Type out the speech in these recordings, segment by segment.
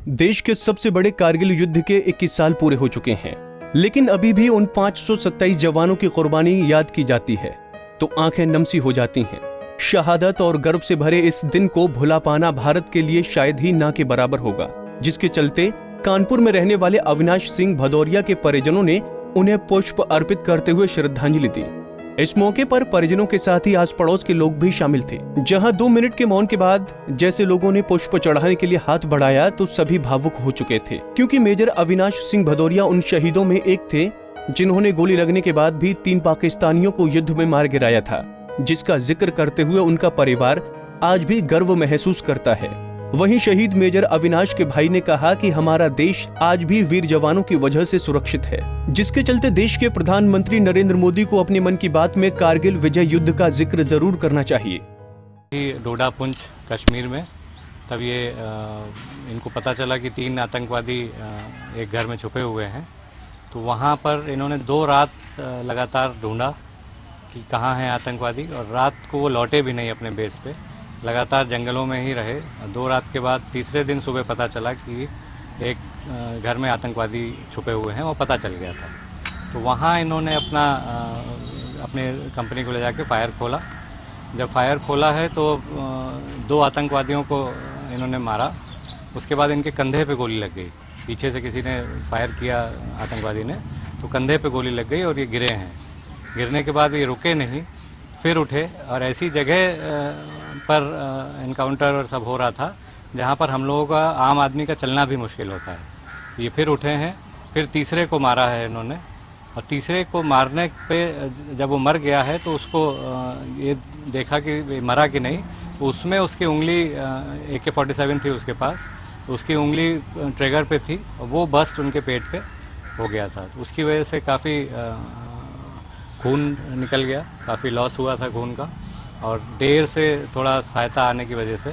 देश के सबसे बड़े कारगिल युद्ध के 21 साल पूरे हो चुके हैं, लेकिन अभी भी उन 527 जवानों की कुर्बानी याद की जाती है तो आंखें नम सी हो जाती हैं। शहादत और गर्व से भरे इस दिन को भुला पाना भारत के लिए शायद ही ना के बराबर होगा, जिसके चलते कानपुर में रहने वाले अविनाश सिंह भदौरिया के परिजनों ने उन्हें पुष्प अर्पित करते हुए श्रद्धांजलि दी। इस मौके पर परिजनों के साथ ही आस पड़ोस के लोग भी शामिल थे, जहां 2 मिनट के मौन के बाद जैसे लोगों ने पुष्प चढ़ाने के लिए हाथ बढ़ाया तो सभी भावुक हो चुके थे, क्योंकि मेजर अविनाश सिंह भदौरिया उन शहीदों में एक थे जिन्होंने गोली लगने के बाद भी 3 पाकिस्तानियों को युद्ध में मार गिराया था, जिसका जिक्र करते हुए उनका परिवार आज भी गर्व महसूस करता है। वहीं शहीद मेजर अविनाश के भाई ने कहा कि हमारा देश आज भी वीर जवानों की वजह से सुरक्षित है, जिसके चलते देश के प्रधानमंत्री नरेंद्र मोदी को अपने मन की बात में कारगिल विजय युद्ध का जिक्र जरूर करना चाहिए। डोडा पुंछ कश्मीर में तब ये इनको पता चला कि 3 आतंकवादी एक घर में छुपे हुए हैं, तो वहाँ पर इन्होंने 2 रात लगातार ढूंढा कि कहाँ हैं आतंकवादी, और रात को वो लौटे भी नहीं अपने बेस पे, लगातार जंगलों में ही रहे। 2 रात के बाद तीसरे दिन सुबह पता चला कि एक घर में आतंकवादी छुपे हुए हैं, वो पता चल गया था। तो वहाँ इन्होंने अपने कंपनी को ले जाके फायर खोला। जब फायर खोला है तो 2 आतंकवादियों को इन्होंने मारा। उसके बाद इनके कंधे पे गोली लग गई, पीछे से किसी ने फायर किया आतंकवादी ने, तो कंधे पे गोली लग गई और ये गिरे हैं। गिरने के बाद ये रुके नहीं, फिर उठे, और ऐसी जगह पर इनकाउंटर और सब हो रहा था जहाँ पर हम लोगों का, आम आदमी का चलना भी मुश्किल होता है। ये फिर उठे हैं, फिर तीसरे को मारा है इन्होंने, और तीसरे को मारने पे जब वो मर गया है तो उसको ये देखा कि मरा कि नहीं, तो उसमें उसकी उंगली AK-47 थी उसके पास, उसकी उंगली ट्रिगर पे थी, और वो बस्ट उनके पेट पे हो गया था। तो उसकी वजह से काफ़ी खून निकल गया, काफ़ी लॉस हुआ था खून का, और देर से थोड़ा सहायता आने की वजह से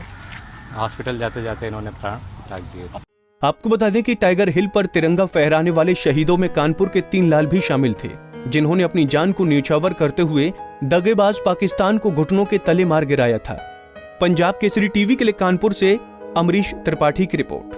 हॉस्पिटल जाते जाते इन्होंने प्राण त्याग दिए। आपको बता दें कि टाइगर हिल पर तिरंगा फहराने वाले शहीदों में कानपुर के 3 लाल भी शामिल थे, जिन्होंने अपनी जान को न्यौछावर करते हुए दगेबाज पाकिस्तान को घुटनों के तले मार गिराया था। पंजाब केसरी टीवी के लिए कानपुर से अमरीश त्रिपाठी की रिपोर्ट।